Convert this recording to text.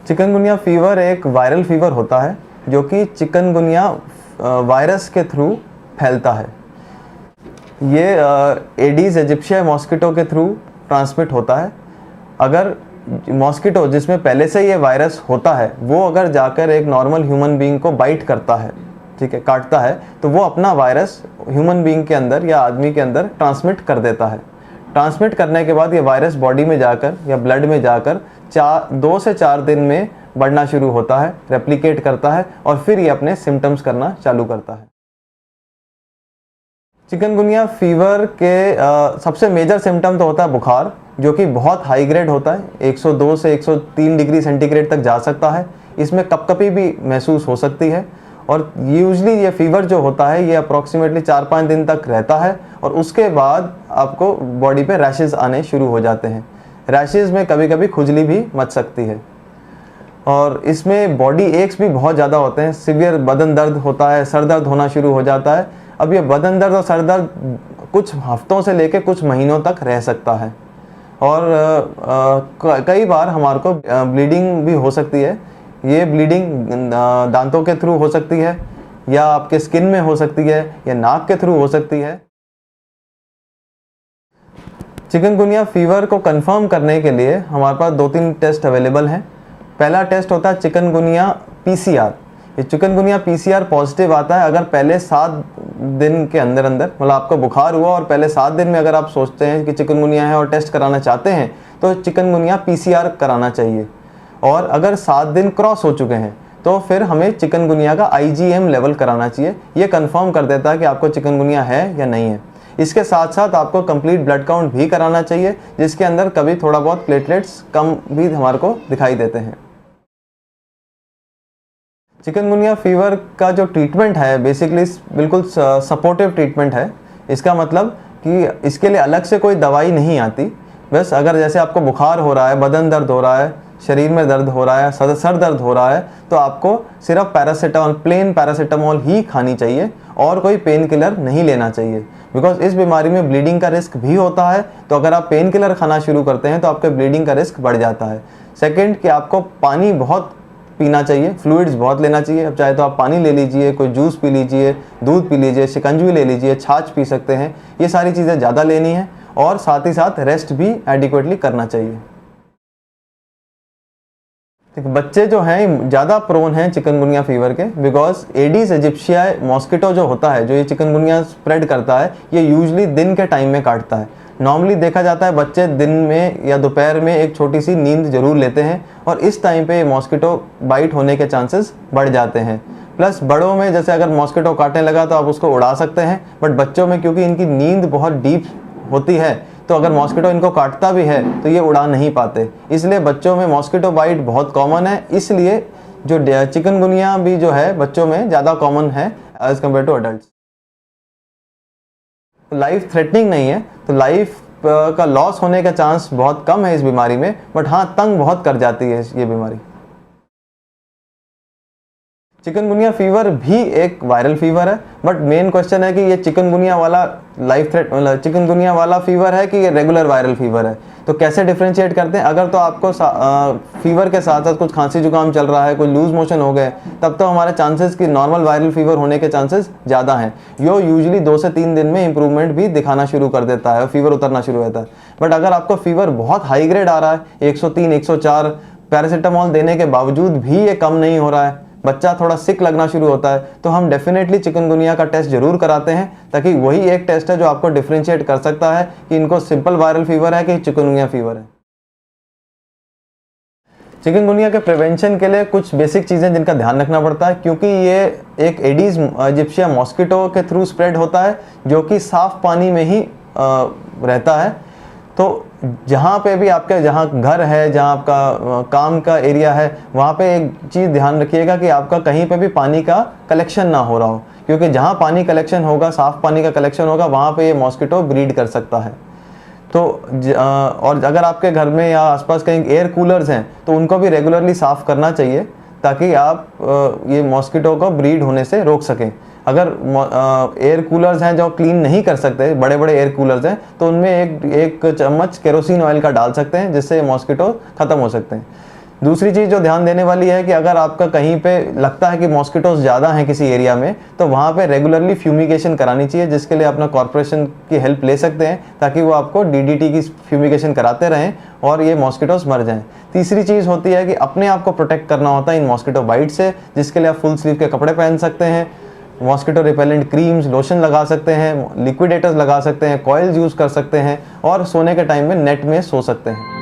Chikungunya fever एक viral fever होता है जो कि चिकनगुनिया वायरस के थ्रू फैलता है। ये एडीज एजिप्शिया मॉस्किटो के थ्रू ट्रांसमिट होता है। अगर मॉस्किटो जिसमें पहले से ये वायरस होता है वो अगर जाकर एक नॉर्मल ह्यूमन बीइंग को बाइट करता है, ठीक है, काटता है, तो वो अपना वायरस ह्यूमन बीइंग के अंदर या आदमी के अंदर ट्रांसमिट कर देता है। ट्रांसमिट करने के बाद ये वायरस बॉडी में जाकर या ब्लड में जाकर 2 से 4 दिन में बढ़ना शुरू होता है, रेप्लिकेट करता है और फिर ये अपने सिम्टम्स करना चालू करता है। चिकनगुनिया फीवर के सबसे मेजर सिम्टम तो होता है बुखार, जो कि बहुत हाई ग्रेड होता है, 102 से 103 डिग्री सेंटीग्रेड तक जा सकता है। इसमें कपकपी भी महसूस हो सकती है और यूजली ये फीवर जो होता है ये अप्रॉक्सीमेटली 4-5 दिन तक रहता है और उसके बाद आपको बॉडी पे रैशेज़ आने शुरू हो जाते हैं। रैशेज़ में कभी कभी खुजली भी मच सकती है और इसमें बॉडी एक्स भी बहुत ज़्यादा होते हैं। सिवियर बदन दर्द होता है, सर दर्द होना शुरू हो जाता है। अब ये बदन दर्द और सर दर्द कुछ हफ्तों से लेकर कुछ महीनों तक रह सकता है और कई बार हमारे को ब्लीडिंग भी हो सकती है। ये ब्लीडिंग दांतों के थ्रू हो सकती है या आपके स्किन में हो सकती है या नाक के थ्रू हो सकती है। चिकनगुनिया फीवर को कंफर्म करने के लिए हमारे पास 2-3 टेस्ट अवेलेबल हैं। पहला टेस्ट होता है चिकनगुनिया पीसीआर। ये चिकनगुनिया पीसीआर पॉजिटिव आता है अगर पहले 7 दिन के अंदर मतलब आपको बुखार हुआ और पहले 7 दिन में अगर आप सोचते हैं कि चिकनगुनिया है और टेस्ट कराना चाहते हैं तो चिकनगुनिया पीसीआर कराना चाहिए। और अगर 7 दिन क्रॉस हो चुके हैं तो फिर हमें चिकनगुनिया का आईजीएम लेवल कराना चाहिए। ये कंफर्म कर देता है कि आपको चिकनगुनिया है या नहीं है। इसके साथ साथ आपको कंप्लीट ब्लड काउंट भी कराना चाहिए, जिसके अंदर कभी थोड़ा बहुत प्लेटलेट्स कम भी हमारे को दिखाई देते हैं। चिकनगुनिया फीवर का जो ट्रीटमेंट है बेसिकली बिल्कुल सपोर्टिव ट्रीटमेंट है। इसका मतलब कि इसके लिए अलग से कोई दवाई नहीं आती। बस अगर जैसे आपको बुखार हो रहा है, बदन दर्द हो रहा है, शरीर में दर्द हो रहा है, सर दर्द हो रहा है, तो आपको सिर्फ पैरासीटामोल, प्लेन पैरासीटामोल ही खानी चाहिए और कोई पेन किलर नहीं लेना चाहिए। बिकॉज इस बीमारी में ब्लीडिंग का रिस्क भी होता है, तो अगर आप पेन किलर खाना शुरू करते हैं तो आपके ब्लीडिंग का रिस्क बढ़ जाता है। सेकेंड कि आपको पानी बहुत पीना चाहिए, फ्लूइड्स बहुत लेना चाहिए। अब चाहे तो आप पानी ले लीजिए, कोई जूस पी लीजिए, दूध पी लीजिए, शिकंजी ले लीजिए, छाछ पी सकते हैं। ये सारी चीज़ें ज़्यादा लेनी है और साथ ही साथ रेस्ट भी एडिक्वेटली करना चाहिए। बच्चे जो हैं ज़्यादा प्रोन हैं चिकनगुनिया फीवर के, बिकॉज एडीज एजिप्शियाई मॉस्किटो जो होता है, जो ये चिकनगुनिया स्प्रेड करता है, ये यूजली दिन के टाइम में काटता है। नॉर्मली देखा जाता है बच्चे दिन में या दोपहर में एक छोटी सी नींद जरूर लेते हैं और इस टाइम पे मॉस्किटो बाइट होने के चांसेस बढ़ जाते हैं। प्लस बड़ों में जैसे अगर मॉस्किटो काटने लगा तो आप उसको उड़ा सकते हैं, बट बच्चों में क्योंकि इनकी नींद बहुत डीप होती है तो अगर मॉस्किटो इनको काटता भी है तो ये उड़ा नहीं पाते। इसलिए बच्चों में मॉस्किटो बाइट बहुत कॉमन है। इसलिए जो चिकनगुनिया भी जो है बच्चों में ज़्यादा कॉमन है as compared to adult. Life threatening नहीं है, तो लाइफ का लॉस होने का चांस बहुत कम है इस बीमारी में, बट हाँ तंग बहुत कर जाती है ये बीमारी। चिकनगुनिया फीवर भी एक वायरल फीवर है, बट मेन क्वेश्चन है कि ये चिकनगुनिया वाला लाइफ थ्रेट मतलब चिकनगुनिया वाला फीवर है कि ये रेगुलर वायरल फीवर है। तो कैसे डिफ्रेंशिएट करते हैं? अगर तो आपको फीवर के साथ साथ कुछ खांसी जुकाम चल रहा है, कोई लूज मोशन हो गए, तब तो हमारे चांसेस कि नॉर्मल वायरल फीवर होने के चांसेस ज़्यादा हैं। यो यूजुअली 2 से 3 दिन में इंप्रूवमेंट भी दिखाना शुरू कर देता है, फीवर उतरना शुरू होता है। बट अगर आपको फीवर बहुत हाई ग्रेड आ रहा है, 103, 104, पैरासीटामोल देने के बावजूद भी ये कम नहीं हो रहा है, बच्चा थोड़ा सिक लगना शुरू होता है, तो हम डेफिनेटली चिकनगुनिया का टेस्ट जरूर कराते हैं, ताकि वही एक टेस्ट है जो आपको डिफरेंशिएट कर सकता है कि इनको सिंपल वायरल फीवर है कि चिकनगुनिया फीवर है। चिकनगुनिया के प्रिवेंशन के लिए कुछ बेसिक चीज़ें जिनका ध्यान रखना पड़ता है, क्योंकि ये एक एडीज एजिप्शिया मॉस्किटो के थ्रू स्प्रेड होता है जो कि साफ पानी में ही रहता है। तो जहाँ पे भी आपका जहाँ घर है, जहाँ आपका काम का एरिया है, वहाँ पे एक चीज़ ध्यान रखिएगा कि आपका कहीं पे भी पानी का कलेक्शन ना हो रहा हो, क्योंकि जहाँ पानी कलेक्शन होगा, साफ़ पानी का कलेक्शन होगा, वहाँ पे ये मॉस्किटो ब्रीड कर सकता है। तो और अगर आपके घर में या आसपास कहीं एयर कूलर्स हैं तो उनको भी रेगुलरली साफ़ करना चाहिए, ताकि आप ये मॉस्किटो को ब्रीड होने से रोक सकें। अगर एयर कूलर्स हैं जो क्लीन नहीं कर सकते, बड़े बड़े एयर कूलर्स हैं, तो उनमें एक चम्मच केरोसिन ऑयल का डाल सकते हैं, जिससे मॉस्किटो ख़त्म हो सकते हैं। दूसरी चीज़ जो ध्यान देने वाली है कि अगर आपका कहीं पे लगता है कि मॉस्किटोज ज़्यादा हैं किसी एरिया में, तो वहाँ पे रेगुलरली फ्यूमिगेशन करानी चाहिए, जिसके लिए अपना कॉर्पोरेशन की हेल्प ले सकते हैं ताकि वो आपको डीडीटी की फ्यूमिगेशन कराते रहें और ये मॉस्किटोज मर जाएं। तीसरी चीज़ होती है कि अपने आप को प्रोटेक्ट करना होता है इन मॉस्किटो बाइट से, जिसके लिए आप फुल स्लीव के कपड़े पहन सकते हैं, मॉस्किटो रिपेलेंट क्रीम्स लोशन लगा सकते हैं, लिक्विडेटर्स लगा सकते हैं, कॉइल्स यूज़ कर सकते हैं और सोने के टाइम में नेट में सो सकते हैं।